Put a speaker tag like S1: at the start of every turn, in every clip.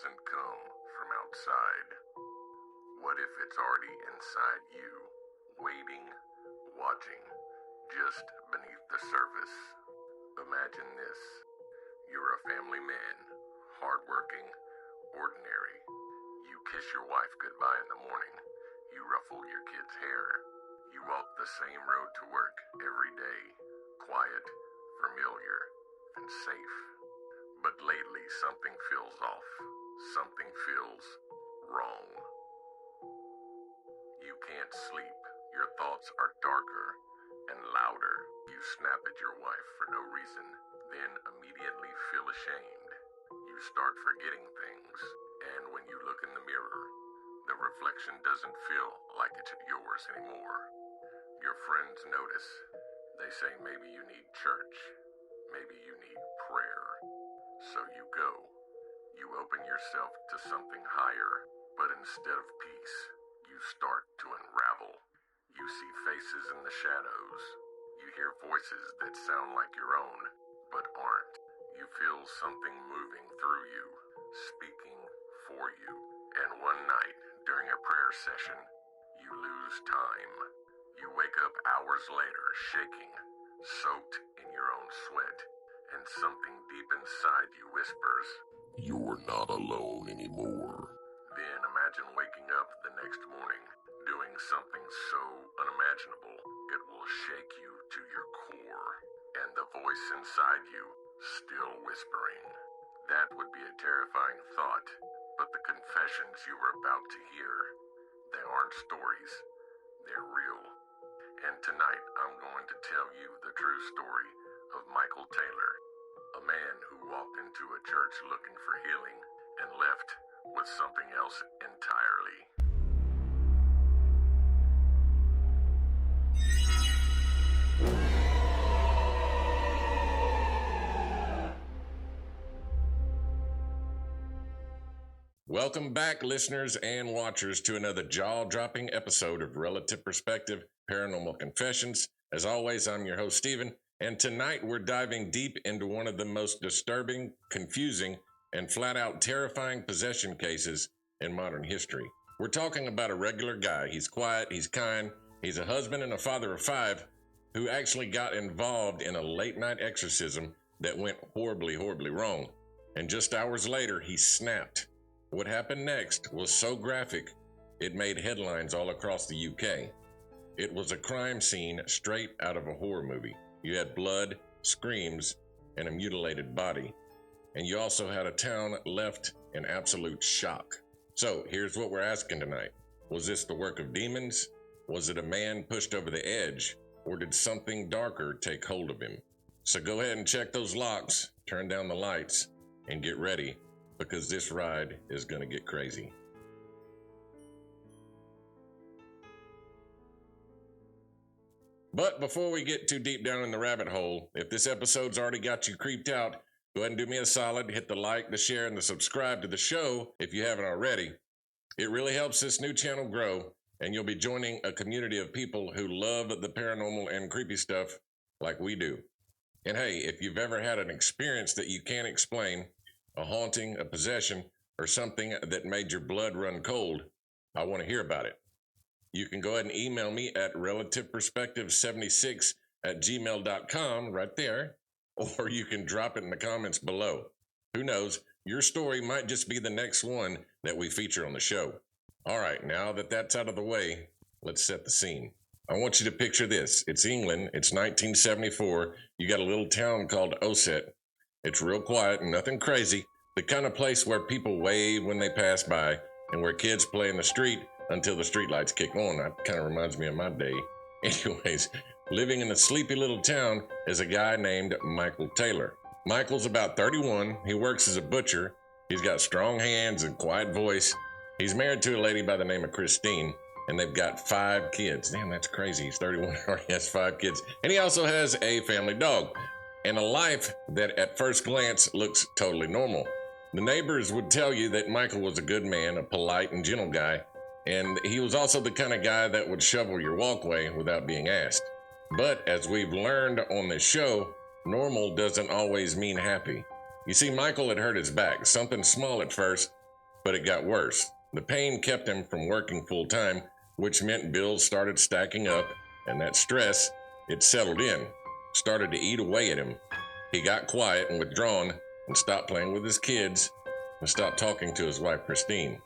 S1: doesn't come from outside? What if it's already inside you, waiting, watching, just beneath the surface? Imagine this. You're a family man, hardworking, ordinary. You kiss your wife goodbye in the morning. You ruffle your kid's hair. You walk the same road to work every day, quiet, familiar, and safe. But lately something feels off. Something feels wrong. You can't sleep. Your thoughts are darker and louder. You snap at your wife for no reason, then immediately feel ashamed. You start forgetting things, and when you look in the mirror, the reflection doesn't feel like it's yours anymore. Your friends notice. They say maybe you need church. Maybe you need prayer. So you go. You open yourself to something higher, but instead of peace, you start to unravel. You see faces in the shadows. You hear voices that sound like your own, but aren't. You feel something moving through you, speaking for you. And one night, during a prayer session, you lose time. You wake up hours later, shaking, soaked in your own sweat, and something deep inside you whispers, "You're not alone anymore." Then imagine waking up the next morning, doing something so unimaginable, it will shake you to your core, and the voice inside you still whispering. That would be a terrifying thought, but the confessions you were about to hear, they aren't stories, they're real. And tonight I'm going to tell you the true story of Michael Taylor, a man who walked into a church looking for healing and left with something else entirely. Welcome back, listeners and watchers, to another jaw-dropping episode of Relative Perspective Paranormal Confessions. As always, I'm your host, Steven, and tonight we're diving deep into one of the most disturbing, confusing, and flat-out terrifying possession cases in modern history. We're talking about a regular guy. He's quiet, he's kind, he's a husband and a father of 5 who actually got involved in a late-night exorcism that went horribly, horribly wrong. And just hours later, he snapped. What happened next was so graphic, it made headlines all across the UK. It was a crime scene straight out of a horror movie. You had blood, screams, and a mutilated body. And you also had a town left in absolute shock. So here's what we're asking tonight. Was this the work of demons? Was it a man pushed over the edge? Or did something darker take hold of him? So go ahead and check those locks, turn down the lights, and get ready, because this ride is going to get crazy. But before we get too deep down in the rabbit hole, if this episode's already got you creeped out, go ahead and do me a solid, hit the like, the share, and the subscribe to the show if you haven't already. It really helps this new channel grow, and you'll be joining a community of people who love the paranormal and creepy stuff like we do. And hey, if you've ever had an experience that you can't explain, a haunting, a possession, or something that made your blood run cold, I want to hear about it. You can go ahead and email me at relativeperspective76@gmail.com right there, or you can drop it in the comments below. Who knows, your story might just be the next one that we feature on the show. All right, now that that's out of the way, let's set the scene. I want you to picture this. It's England. It's 1974. You got a little town called Ossett. It's real quiet and nothing crazy. The kind of place where people wave when they pass by and where kids play in the street until the streetlights kick on. That kind of reminds me of my day. Anyways, living in a sleepy little town is a guy named Michael Taylor. Michael's about 31. He works as a butcher. He's got strong hands and quiet voice. He's married to a lady by the name of Christine, and they've got 5 kids. Damn, that's crazy. He's 31, already has 5 kids. And he also has a family dog and a life that at first glance looks totally normal. The neighbors would tell you that Michael was a good man, a polite and gentle guy, and he was also the kind of guy that would shovel your walkway without being asked. But as we've learned on this show, normal doesn't always mean happy. You see, Michael had hurt his back, something small at first, But it got worse. The pain kept him from working full time, which meant bills started stacking up, and that stress, it settled in, started to eat away at him. He got quiet and withdrawn and stopped playing with his kids and stopped talking to his wife, Christine.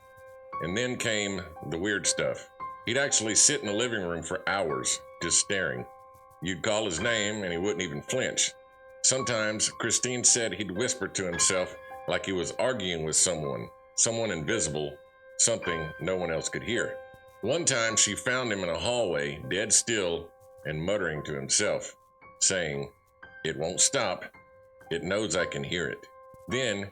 S1: And then came the weird stuff. He'd actually sit in the living room for hours, just staring. You'd call his name and he wouldn't even flinch. Sometimes, Christine said he'd whisper to himself like he was arguing with someone invisible, something no one else could hear. One time she found him in a hallway, dead still, and muttering to himself, saying, "It won't stop. It knows I can hear it." Then,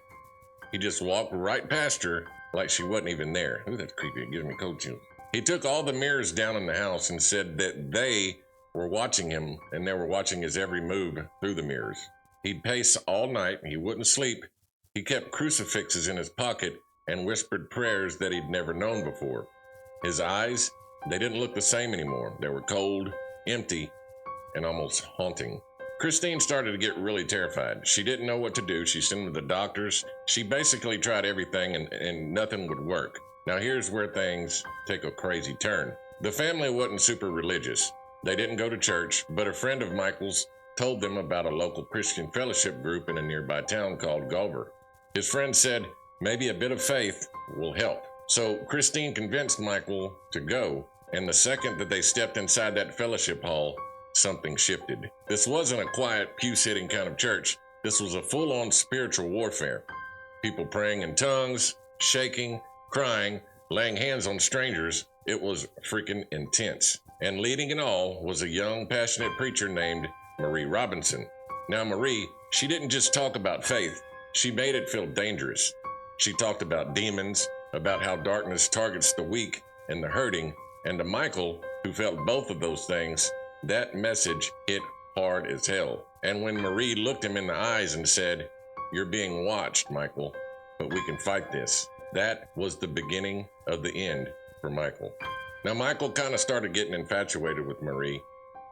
S1: he just walked right past her like she wasn't even there. Ooh, that's creepy. It gives me cold chills. He took all the mirrors down in the house and said that they were watching him and they were watching his every move through the mirrors. He'd pace all night. He wouldn't sleep. He kept crucifixes in his pocket and whispered prayers that he'd never known before. His eyes, they didn't look the same anymore. They were cold, empty, and almost haunting. Christine started to get really terrified. She didn't know what to do. She sent him to the doctors. She basically tried everything and nothing would work. Now here's where things take a crazy turn. The family wasn't super religious. They didn't go to church, but a friend of Michael's told them about a local Christian fellowship group in a nearby town called Gulver. His friend said maybe a bit of faith will help. So Christine convinced Michael to go, and the second that they stepped inside that fellowship hall, something shifted. This wasn't a quiet, pew-sitting kind of church. This was a full-on spiritual warfare. People praying in tongues, shaking, crying, laying hands on strangers. It was freaking intense. And leading it all was a young, passionate preacher named Marie Robinson. Now Marie, she didn't just talk about faith. She made it feel dangerous. She talked about demons, about how darkness targets the weak and the hurting, and to Michael, who felt both of those things, that message hit hard as hell. And when Marie looked him in the eyes and said, "You're being watched, Michael, but we can fight this," that was the beginning of the end for Michael. Now, Michael kind of started getting infatuated with Marie.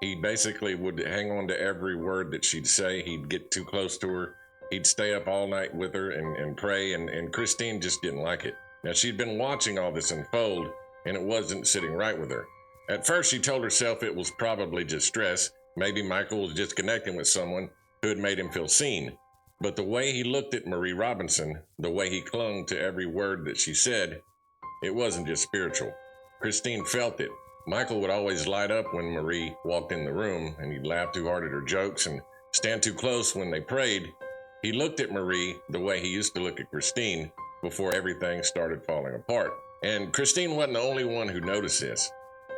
S1: He basically would hang on to every word that she'd say. He'd get too close to her. He'd stay up all night with her and pray, and Christine just didn't like it. Now, she'd been watching all this unfold, and it wasn't sitting right with her. At first, she told herself it was probably just stress. Maybe Michael was just connecting with someone who had made him feel seen. But the way he looked at Marie Robinson, the way he clung to every word that she said, it wasn't just spiritual. Christine felt it. Michael would always light up when Marie walked in the room, and he'd laugh too hard at her jokes and stand too close when they prayed. He looked at Marie the way he used to look at Christine before everything started falling apart. And Christine wasn't the only one who noticed this.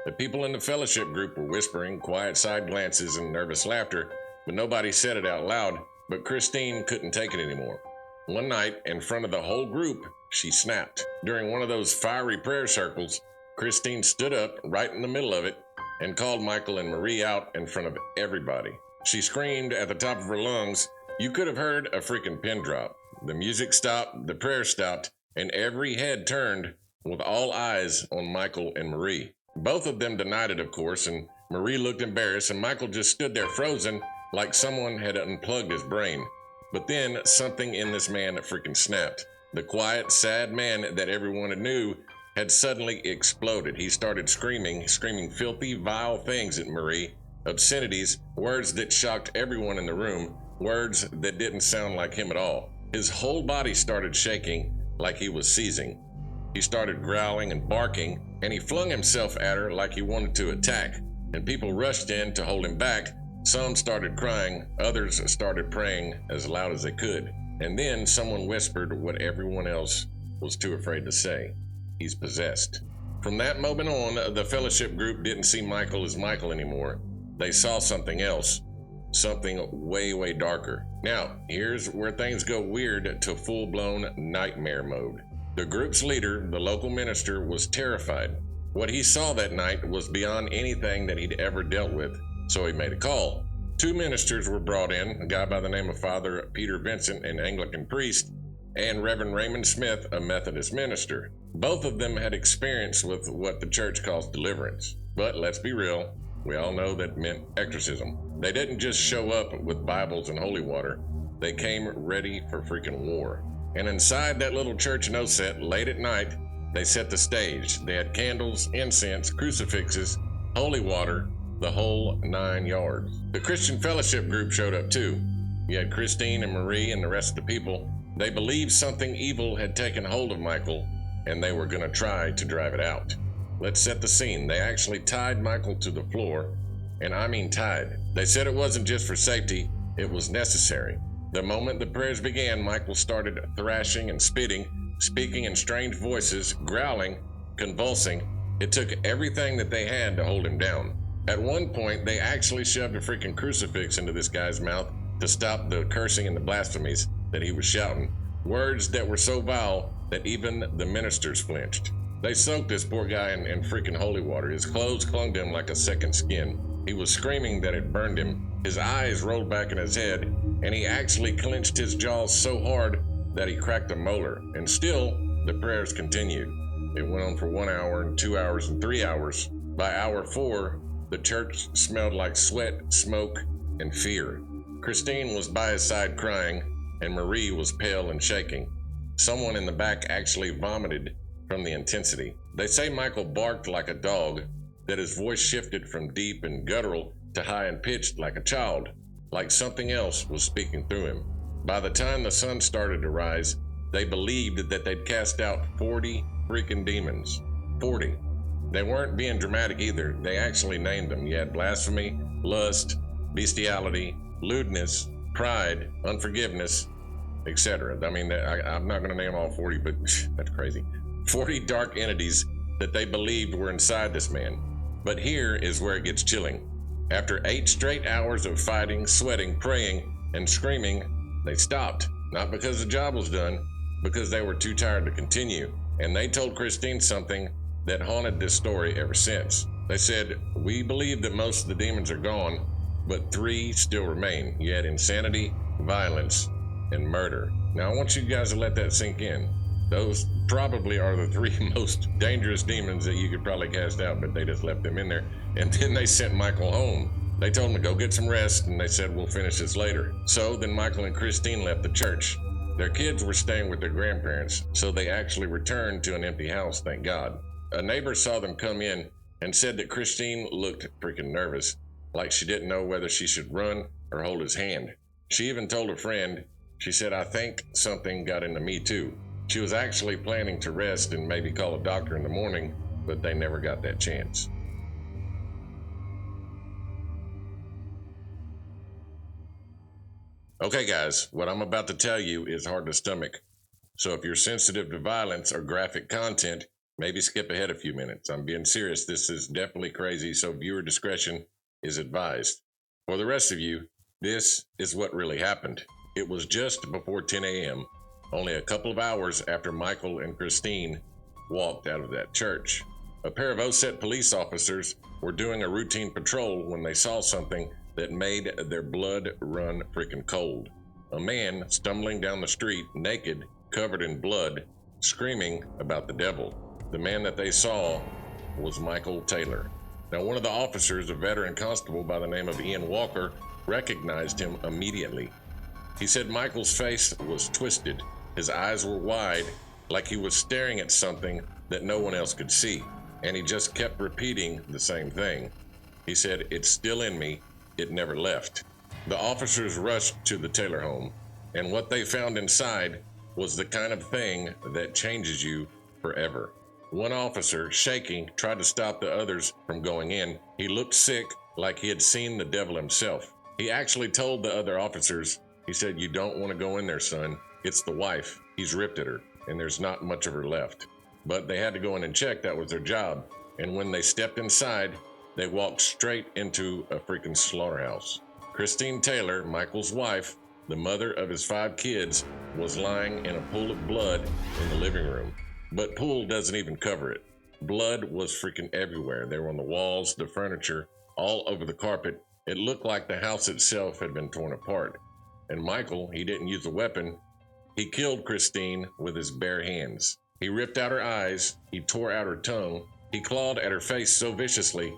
S1: The people in the fellowship group were whispering, quiet side glances, and nervous laughter, but nobody said it out loud. But Christine couldn't take it anymore. One night, in front of the whole group, she snapped. During one of those fiery prayer circles, Christine stood up right in the middle of it and called Michael and Marie out in front of everybody. She screamed at the top of her lungs. You could have heard a freaking pin drop. The music stopped, the prayer stopped, and every head turned with all eyes on Michael and Marie. Both of them denied it, of course, and Marie looked embarrassed, and Michael just stood there frozen like someone had unplugged his brain. But then something in this man freaking snapped. The quiet, sad man that everyone knew had suddenly exploded. He started screaming filthy, vile things at Marie, obscenities, words that shocked everyone in the room, words that didn't sound like him at all. His whole body started shaking like he was seizing. He started growling and barking, and he flung himself at her like he wanted to attack, and people rushed in to hold him back. Some started crying, others started praying as loud as they could, and then someone whispered what everyone else was too afraid to say. He's possessed. From that moment on, the fellowship group didn't see Michael as Michael anymore. They saw something else, something way, way darker. Now, here's where things go weird to full-blown nightmare mode. The group's leader, the local minister, was terrified. What he saw that night was beyond anything that he'd ever dealt with, so he made a call. 2 ministers were brought in, a guy by the name of Father Peter Vincent, an Anglican priest, and Reverend Raymond Smith, a Methodist minister. Both of them had experience with what the church calls deliverance. But let's be real, we all know that meant exorcism. They didn't just show up with Bibles and holy water. They came ready for freaking war. And inside that little church in Osset, late at night, they set the stage. They had candles, incense, crucifixes, holy water, the whole 9 yards. The Christian Fellowship group showed up too. You had Christine and Marie and the rest of the people. They believed something evil had taken hold of Michael, and they were going to try to drive it out. Let's set the scene. They actually tied Michael to the floor, and I mean tied. They said it wasn't just for safety, it was necessary. The moment the prayers began, Michael started thrashing and spitting, speaking in strange voices, growling, convulsing. It took everything that they had to hold him down. At one point, they actually shoved a freaking crucifix into this guy's mouth to stop the cursing and the blasphemies that he was shouting. Words that were so vile that even the ministers flinched. They soaked this poor guy in freaking holy water. His clothes clung to him like a second skin. He was screaming that it burned him. His eyes rolled back in his head, and he actually clenched his jaws so hard that he cracked a molar. And still, the prayers continued. It went on for 1 hour and 2 hours and 3 hours. By hour 4, the church smelled like sweat, smoke, and fear. Christine was by his side crying, and Marie was pale and shaking. Someone in the back actually vomited from the intensity. They say Michael barked like a dog, that his voice shifted from deep and guttural to high and pitched like a child, like something else was speaking through him. By the time the sun started to rise, they believed that they'd cast out 40 freaking demons. 40. They weren't being dramatic either. They actually named them. You had blasphemy, lust, bestiality, lewdness, pride, unforgiveness, etc. I mean, I'm not going to name all 40, but that's crazy. 40 dark entities that they believed were inside this man. But here is where it gets chilling. After 8 straight hours of fighting, sweating, praying, and screaming, they stopped. Not because the job was done, because they were too tired to continue. And they told Christine something that haunted this story ever since. They said, "We believe that most of the demons are gone, but 3 still remain. You had insanity, violence, and murder." Now I want you guys to let that sink in. Those probably are the 3 most dangerous demons that you could probably cast out, but they just left them in there. And then they sent Michael home. They told him to go get some rest, and they said, "We'll finish this later." So then Michael and Christine left the church. Their kids were staying with their grandparents, so they actually returned to an empty house, thank God. A neighbor saw them come in and said that Christine looked freaking nervous, like she didn't know whether she should run or hold his hand. She even told a friend, she said, "I think something got into me too." She was actually planning to rest and maybe call a doctor in the morning, but they never got that chance. Okay guys, what I'm about to tell you is hard to stomach. So if you're sensitive to violence or graphic content, maybe skip ahead a few minutes. I'm being serious, this is definitely crazy, so viewer discretion is advised. For the rest of you, this is what really happened. It was just before 10 a.m., only a couple of hours after Michael and Christine walked out of that church. A pair of Osset police officers were doing a routine patrol when they saw something that made their blood run freaking cold. A man stumbling down the street, naked, covered in blood, screaming about the devil. The man that they saw was Michael Taylor. Now, one of the officers, a veteran constable by the name of Ian Walker, recognized him immediately. He said Michael's face was twisted. His eyes were wide, like he was staring at something that no one else could see. And he just kept repeating the same thing. He said, "It's still in me. It never left." The officers rushed to the Taylor home, and what they found inside was the kind of thing that changes you forever. One officer, shaking, tried to stop the others from going in. He looked sick, like he had seen the devil himself. He actually told the other officers, he said, "You don't want to go in there, son. It's the wife. He's ripped at her, and there's not much of her left." But they had to go in and check. That was their job. And when they stepped inside, they walked straight into a freaking slaughterhouse. Christine Taylor, Michael's wife, the mother of his 5 kids, was lying in a pool of blood in the living room. But pool doesn't even cover it. Blood was freaking everywhere. They were on the walls, the furniture, all over the carpet. It looked like the house itself had been torn apart. And Michael, he didn't use a weapon. He killed Christine with his bare hands. He ripped out her eyes. He tore out her tongue. He clawed at her face so viciously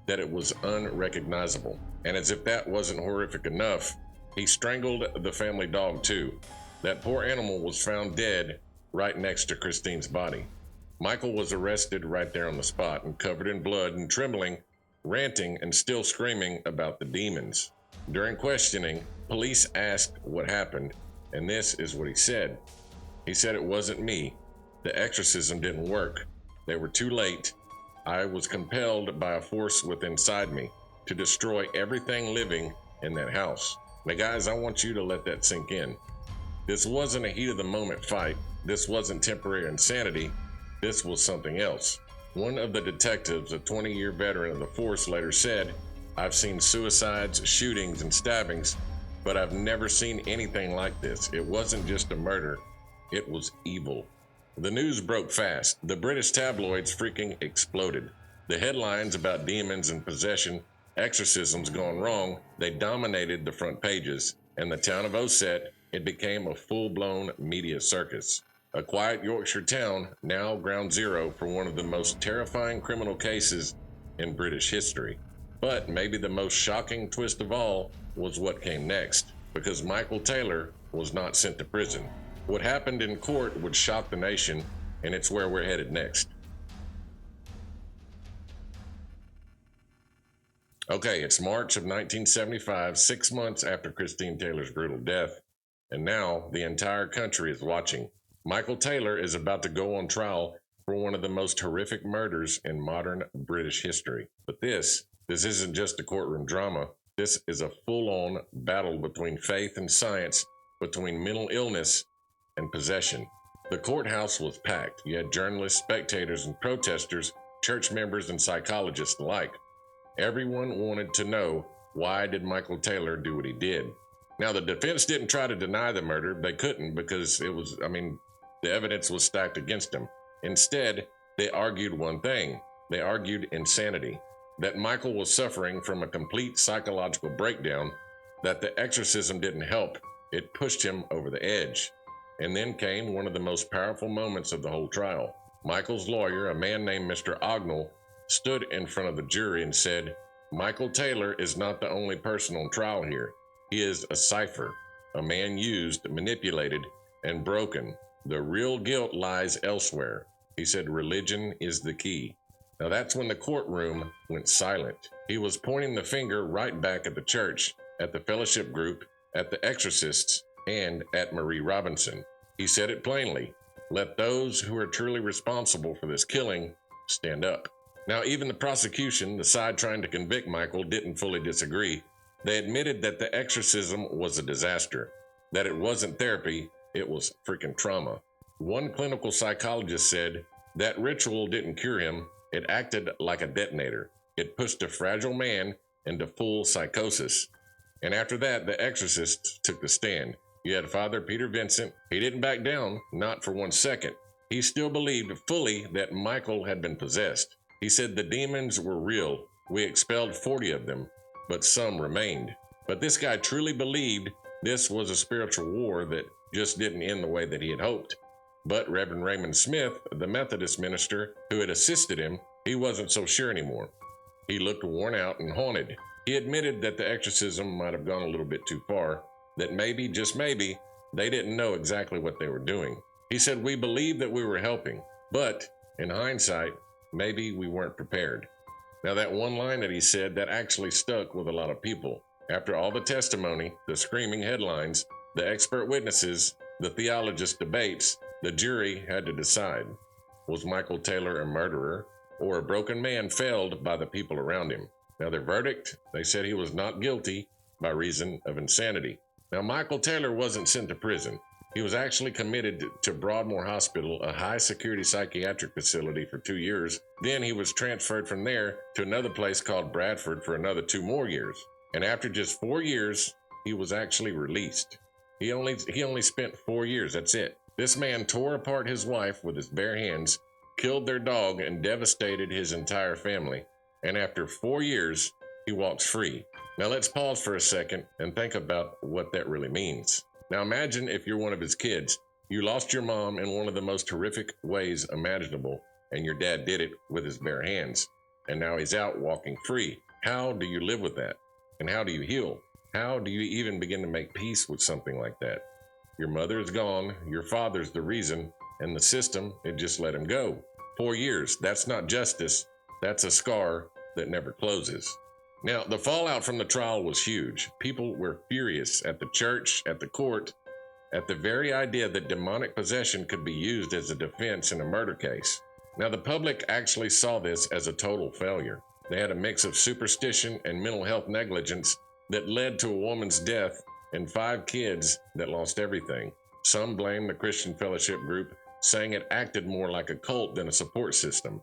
S1: that it was unrecognizable. And as if that wasn't horrific enough, he strangled the family dog too. That poor animal was found dead right next to Christine's body. Michael was arrested right there on the spot and covered in blood and trembling, ranting and still screaming about the demons. During questioning, police asked what happened, and this is what he said. He said, "It wasn't me. The exorcism didn't work. They were too late. I was compelled by a force within inside me to destroy everything living in that house." Now, guys, I want you to let that sink in. This wasn't a heat of the moment fight. This wasn't temporary insanity. This was something else. One of the detectives, a 20-year veteran of the force, later said, "I've seen suicides, shootings, and stabbings, but I've never seen anything like this. It wasn't just a murder. It was evil." The news broke fast. The British tabloids freaking exploded. The headlines about demons and possession, exorcisms gone wrong, they dominated the front pages. And the town of Osset, it became a full-blown media circus. A quiet Yorkshire town, now ground zero for one of the most terrifying criminal cases in British history. But maybe the most shocking twist of all was what came next, because Michael Taylor was not sent to prison. What happened in court would shock the nation, and it's where we're headed next. Okay, it's March of 1975, 6 months after Christine Taylor's brutal death, and now the entire country is watching. Michael Taylor is about to go on trial for one of the most horrific murders in modern British history. But this isn't just a courtroom drama. This is a full-on battle between faith and science, between mental illness and possession. The courthouse was packed. You had journalists, spectators, and protesters, church members, and psychologists alike. Everyone wanted to know, why did Michael Taylor do what he did? Now, the defense didn't try to deny the murder. They couldn't, because the evidence was stacked against him. Instead, they argued one thing. They argued insanity, that Michael was suffering from a complete psychological breakdown, that the exorcism didn't help. It pushed him over the edge. And then came one of the most powerful moments of the whole trial. Michael's lawyer, a man named Mr. Ognall, stood in front of the jury and said, "Michael Taylor is not the only person on trial here. He is a cipher, a man used, manipulated, and broken. The real guilt lies elsewhere." He said religion is the key. Now that's when the courtroom went silent. He was pointing the finger right back at the church, at the fellowship group, at the exorcists, and at Marie Robinson. He said it plainly, "Let those who are truly responsible for this killing stand up." Now, even the prosecution, the side trying to convict Michael, didn't fully disagree. They admitted that the exorcism was a disaster, that it wasn't therapy, it was freaking trauma. One clinical psychologist said that ritual didn't cure him, it acted like a detonator. It pushed a fragile man into full psychosis. And after that, the exorcists took the stand. You had Father Peter Vincent. He didn't back down, not for 1 second. He still believed fully that Michael had been possessed. He said the demons were real. We expelled 40 of them, but some remained. But this guy truly believed this was a spiritual war that just didn't end the way that he had hoped. But Reverend Raymond Smith, the Methodist minister who had assisted him, he wasn't so sure anymore. He looked worn out and haunted. He admitted that the exorcism might have gone a little bit too far, that maybe, just maybe, they didn't know exactly what they were doing. He said, "We believed that we were helping, but in hindsight, maybe we weren't prepared." Now, that one line that he said, that actually stuck with a lot of people. After all the testimony, the screaming headlines, the expert witnesses, the theologist debates, the jury had to decide. Was Michael Taylor a murderer or a broken man felled by the people around him? Now, their verdict, they said he was not guilty by reason of insanity. Now, Michael Taylor wasn't sent to prison. He was actually committed to Broadmoor Hospital, a high-security psychiatric facility, for 2 years. Then he was transferred from there to another place called Bradford for another 2 more years. And after just 4 years, he was actually released. He only spent 4 years, that's it. This man tore apart his wife with his bare hands, killed their dog, and devastated his entire family. And after 4 years, he walks free. Now let's pause for a second and think about what that really means. Now imagine if you're one of his kids. You lost your mom in one of the most horrific ways imaginable, and your dad did it with his bare hands. And now he's out walking free. How do you live with that? And how do you heal? How do you even begin to make peace with something like that? Your mother is gone, your father's the reason, and the system, it just let him go. 4 years, that's not justice, that's a scar that never closes. Now, the fallout from the trial was huge. People were furious at the church, at the court, at the very idea that demonic possession could be used as a defense in a murder case. Now, the public actually saw this as a total failure. They had a mix of superstition and mental health negligence that led to a woman's death and 5 kids that lost everything. Some blamed the Christian Fellowship group, saying it acted more like a cult than a support system.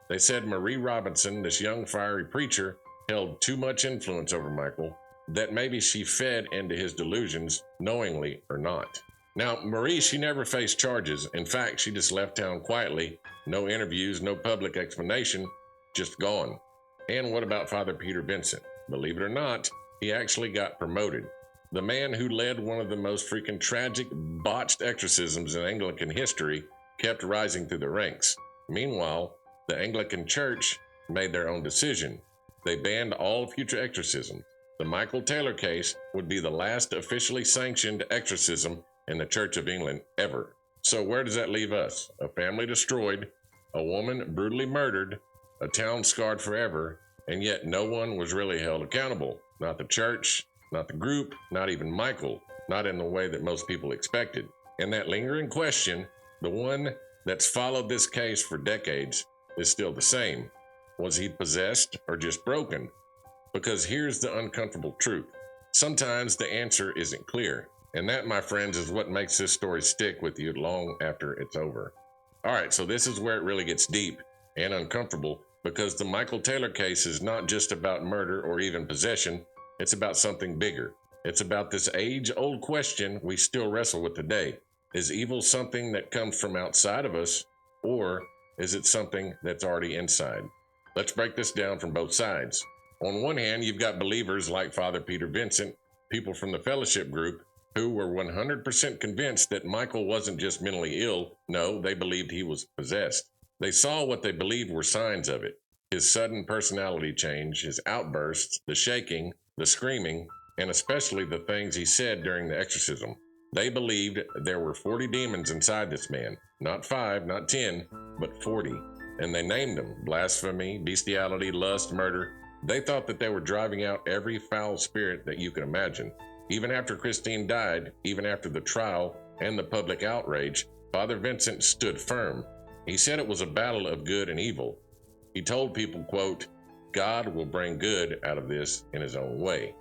S1: They said Marie Robinson, this young fiery preacher, held too much influence over Michael, that maybe she fed into his delusions, knowingly or not. Now, Marie, she never faced charges. In fact, she just left town quietly. No interviews, no public explanation, just gone. And what about Father Peter Vincent? Believe it or not, he actually got promoted. The man who led one of the most freaking tragic, botched exorcisms in Anglican history kept rising through the ranks. Meanwhile, the Anglican Church made their own decision. They banned all future exorcisms. The Michael Taylor case would be the last officially sanctioned exorcism in the Church of England ever. So where does that leave us? A family destroyed, a woman brutally murdered, a town scarred forever, and yet no one was really held accountable. Not the church, not the group, not even Michael, not in the way that most people expected. And that lingering question, the one that's followed this case for decades, is still the same. Was he possessed or just broken? Because here's the uncomfortable truth. Sometimes the answer isn't clear. And that, my friends, is what makes this story stick with you long after it's over. All right, so this is where it really gets deep and uncomfortable, because the Michael Taylor case is not just about murder or even possession. It's about something bigger. It's about this age-old question we still wrestle with today. Is evil something that comes from outside of us, or is it something that's already inside? Let's break this down from both sides. On one hand, you've got believers like Father Peter Vincent, people from the fellowship group, who were 100% convinced that Michael wasn't just mentally ill. No, they believed he was possessed. They saw what they believed were signs of it. His sudden personality change, his outbursts, the shaking, the screaming, and especially the things he said during the exorcism. They believed there were 40 demons inside this man. Not 5, not 10, but 40. And they named them: blasphemy, bestiality, lust, murder. They thought that they were driving out every foul spirit that you can imagine. Even after Christine died, even after the trial and the public outrage, Father Vincent stood firm. He said it was a battle of good and evil. He told people, quote, God will bring good out of this in his own way.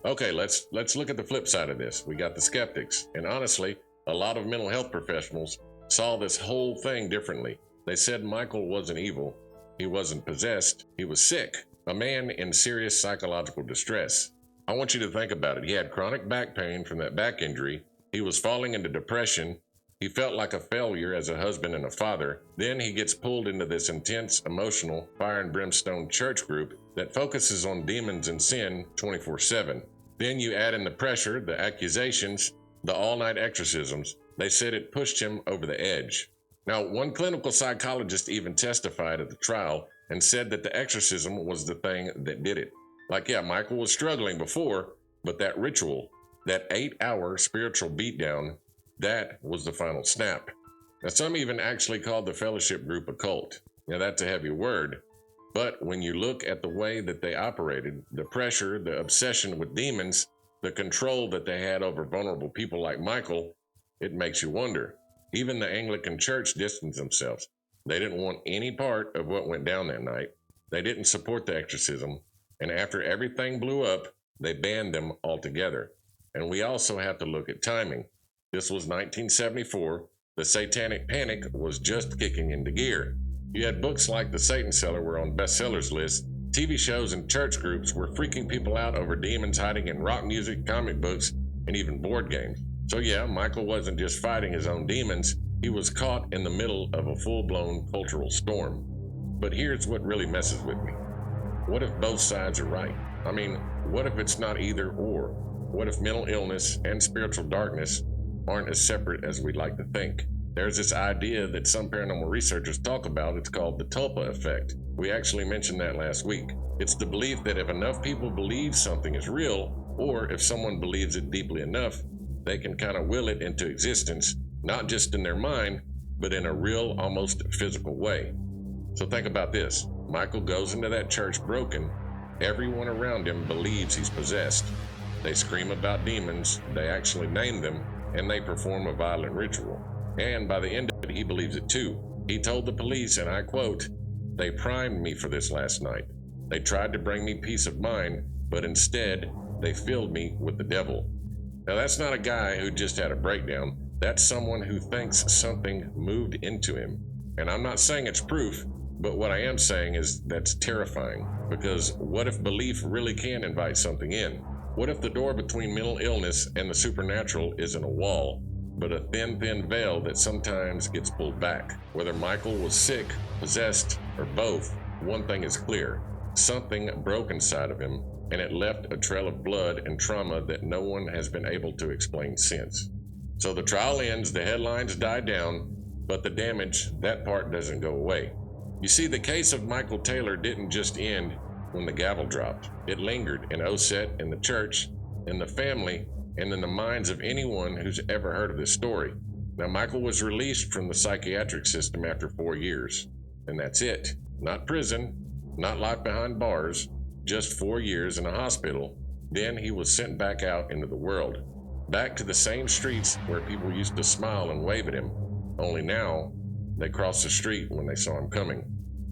S1: Okay, let's look at the flip side of this. We got the skeptics. And honestly, a lot of mental health professionals saw this whole thing differently. They said Michael wasn't evil. He wasn't possessed. He was sick. A man in serious psychological distress. I want you to think about it. He had chronic back pain from that back injury. He was falling into depression. He felt like a failure as a husband and a father. Then he gets pulled into this intense, emotional, fire and brimstone church group that focuses on demons and sin 24/7. Then you add in the pressure, the accusations, the all-night exorcisms. They said it pushed him over the edge. Now, one clinical psychologist even testified at the trial and said that the exorcism was the thing that did it. Like, yeah, Michael was struggling before, but that ritual, that 8-hour spiritual beatdown, that was the final snap. Now, some even actually called the fellowship group a cult. Now, that's a heavy word, but when you look at the way that they operated, the pressure, the obsession with demons, the control that they had over vulnerable people like Michael, it makes you wonder. Even the Anglican Church distanced themselves. They didn't want any part of what went down that night. They didn't support the exorcism. And after everything blew up, they banned them altogether. And we also have to look at timing. This was 1974. The satanic panic was just kicking into gear. You had books like The Satan Seller were on bestsellers lists. TV shows and church groups were freaking people out over demons hiding in rock music, comic books, and even board games. So yeah, Michael wasn't just fighting his own demons. He was caught in the middle of a full-blown cultural storm. But here's what really messes with me. What if both sides are right? I mean, what if it's not either or? What if mental illness and spiritual darkness aren't as separate as we'd like to think? There's this idea that some paranormal researchers talk about. It's called the tulpa effect. We actually mentioned that last week. It's the belief that if enough people believe something is real, or if someone believes it deeply enough, they can kind of will it into existence, not just in their mind, but in a real, almost physical way. So think about this. Michael goes into that church broken. Everyone around him believes he's possessed. They scream about demons, they actually name them, and they perform a violent ritual. And by the end of it, he believes it too. He told the police, and I quote, "They primed me for this last night. They tried to bring me peace of mind, but instead, they filled me with the devil." Now that's not a guy who just had a breakdown. That's someone who thinks something moved into him. And I'm not saying it's proof, but what I am saying is that's terrifying. Because what if belief really can invite something in? What if the door between mental illness and the supernatural isn't a wall, but a thin veil that sometimes gets pulled back? Whether Michael was sick, possessed, or both, one thing is clear. Something broke inside of him, and it left a trail of blood and trauma that no one has been able to explain since. So the trial ends, the headlines die down, but the damage, that part doesn't go away. You see, the case of Michael Taylor didn't just end when the gavel dropped. It lingered in OSET, in the church, in the family, and in the minds of anyone who's ever heard of this story. Now, Michael was released from the psychiatric system after 4 years, and that's it. Not prison, not life behind bars, just 4 years in a hospital. Then he was sent back out into the world, back to the same streets where people used to smile and wave at him, only now they crossed the street when they saw him coming.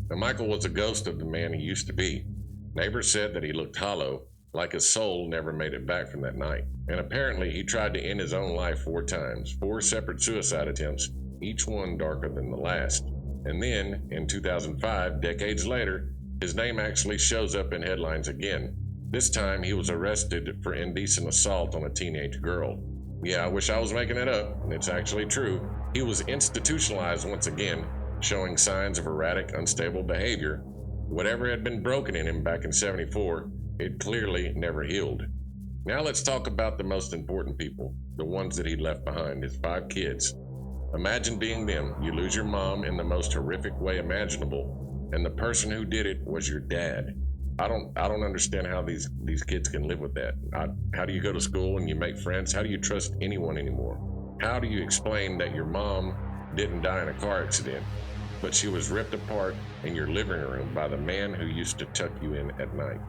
S1: Now, Michael was a ghost of the man he used to be. Neighbors said that he looked hollow, like his soul never made it back from that night. And apparently he tried to end his own life 4 times, 4 separate suicide attempts, each one darker than the last. And then, in 2005, decades later, his name actually shows up in headlines again. This time he was arrested for indecent assault on a teenage girl. Yeah, I wish I was making it up, and it's actually true. He was institutionalized once again, showing signs of erratic, unstable behavior. Whatever had been broken in him back in '74, it clearly never healed. Now let's talk about the most important people, the ones that he left behind, his 5 kids. Imagine being them. You lose your mom in the most horrific way imaginable, and the person who did it was your dad. I don't understand how these kids can live with that. How do you go to school and you make friends? How do you trust anyone anymore? How do you explain that your mom didn't die in a car accident, but she was ripped apart in your living room by the man who used to tuck you in at night?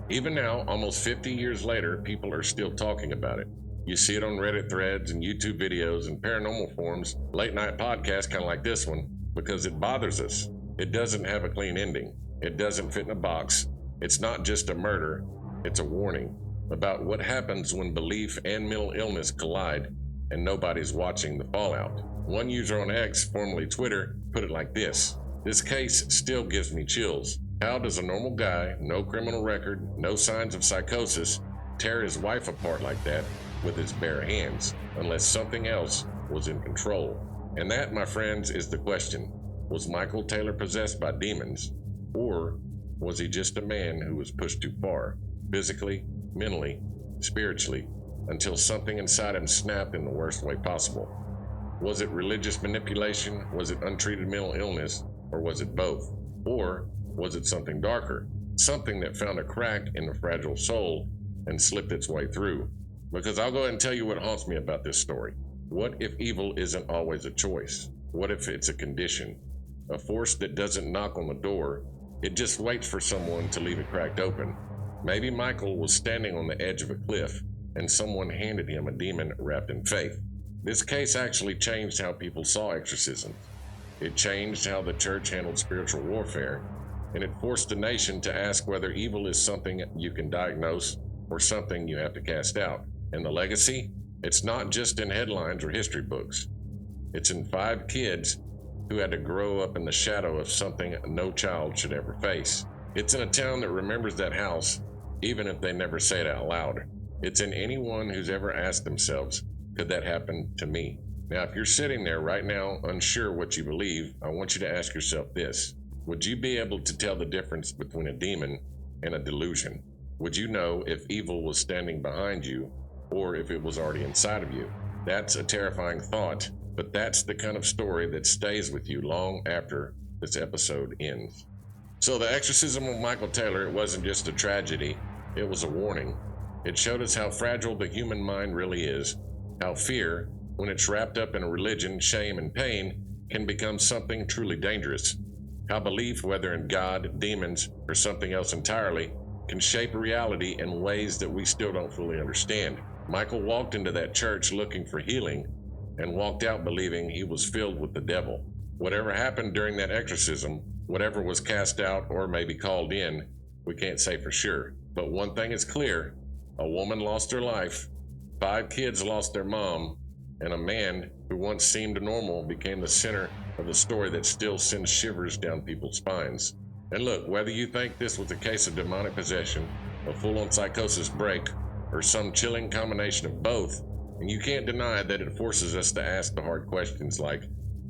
S1: Even now, almost 50 years later, people are still talking about it. You see it on Reddit threads and YouTube videos and paranormal forums, late night podcasts kind of like this one, because it bothers us. It doesn't have a clean ending. It doesn't fit in a box. It's not just a murder, it's a warning about what happens when belief and mental illness collide and nobody's watching the fallout. One user on X, formerly Twitter, put it like this: "This case still gives me chills. How does a normal guy, no criminal record, no signs of psychosis, tear his wife apart like that with his bare hands, unless something else was in control?" And that, my friends, is the question. Was Michael Taylor possessed by demons? Or was he just a man who was pushed too far, physically, mentally, spiritually, until something inside him snapped in the worst way possible? Was it religious manipulation? Was it untreated mental illness? Or was it both? Or was it something darker? Something that found a crack in the fragile soul and slipped its way through? Because I'll go ahead and tell you what haunts me about this story. What if evil isn't always a choice? What if it's a condition? A force that doesn't knock on the door, it just waits for someone to leave it cracked open. Maybe Michael was standing on the edge of a cliff and someone handed him a demon wrapped in faith. This case actually changed how people saw exorcism. It changed how the church handled spiritual warfare, and it forced the nation to ask whether evil is something you can diagnose or something you have to cast out. And the legacy? It's not just in headlines or history books. It's in 5 kids who had to grow up in the shadow of something no child should ever face. It's in a town that remembers that house, even if they never say it out loud. It's in anyone who's ever asked themselves, could that happen to me? Now, if you're sitting there right now, unsure what you believe, I want you to ask yourself this. Would you be able to tell the difference between a demon and a delusion? Would you know if evil was standing behind you or if it was already inside of you? That's a terrifying thought, but that's the kind of story that stays with you long after this episode ends. So the exorcism of Michael Taylor, it wasn't just a tragedy, it was a warning. It showed us how fragile the human mind really is, how fear, when it's wrapped up in a religion, shame, and pain, can become something truly dangerous. How belief, whether in God, demons, or something else entirely, can shape reality in ways that we still don't fully understand. Michael walked into that church looking for healing and walked out believing he was filled with the devil. Whatever happened during that exorcism, whatever was cast out or maybe called in, we can't say for sure. But one thing is clear: a woman lost her life, 5 kids lost their mom, and a man who once seemed normal became the center of the story that still sends shivers down people's spines. And look, whether you think this was a case of demonic possession, a full-on psychosis break, or some chilling combination of both, and you can't deny that it forces us to ask the hard questions like,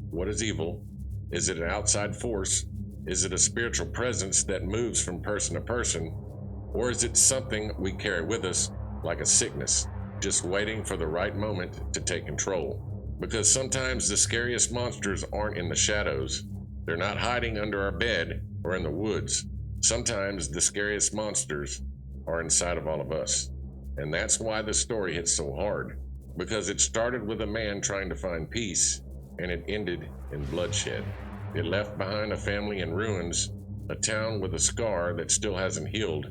S1: what is evil? Is it an outside force? Is it a spiritual presence that moves from person to person? Or is it something we carry with us like a sickness, just waiting for the right moment to take control? Because sometimes the scariest monsters aren't in the shadows. They're not hiding under our bed or in the woods. Sometimes the scariest monsters are inside of all of us. And that's why the story hits so hard. Because it started with a man trying to find peace, and it ended in bloodshed. It left behind a family in ruins, a town with a scar that still hasn't healed,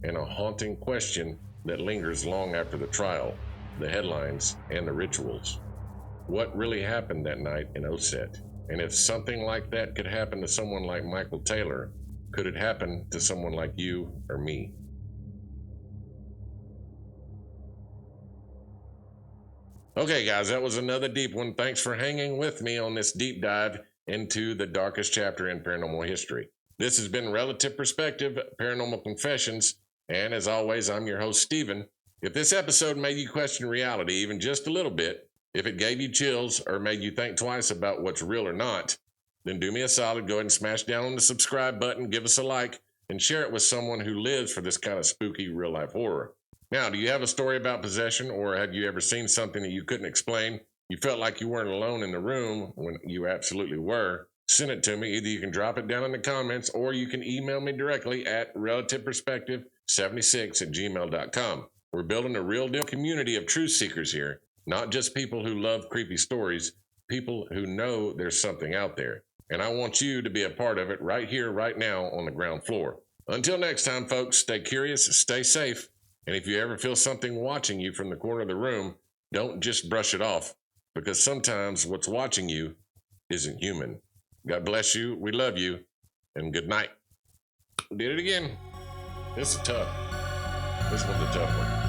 S1: and a haunting question that lingers long after the trial, the headlines, and the rituals. What really happened that night in Osset? And if something like that could happen to someone like Michael Taylor, could it happen to someone like you or me? Okay, guys, that was another deep one. Thanks for hanging with me on this deep dive into the darkest chapter in paranormal history. This has been Relative Perspective, Paranormal Confessions, and as always, I'm your host, Stephen. If this episode made you question reality even just a little bit, if it gave you chills or made you think twice about what's real or not, then do me a solid, go ahead and smash down on the subscribe button, give us a like, and share it with someone who lives for this kind of spooky real-life horror. Now, do you have a story about possession, or have you ever seen something that you couldn't explain? You felt like you weren't alone in the room when you absolutely were? Send it to me. Either you can drop it down in the comments, or you can email me directly at relativeperspective76@gmail.com. We're building a real deal community of truth seekers here, not just people who love creepy stories, people who know there's something out there. And I want you to be a part of it right here, right now on the ground floor. Until next time, folks, stay curious, stay safe. And if you ever feel something watching you from the corner of the room, don't just brush it off, because sometimes what's watching you isn't human. God bless you, we love you, and good night. Did it again. This is tough. This one's a tough one.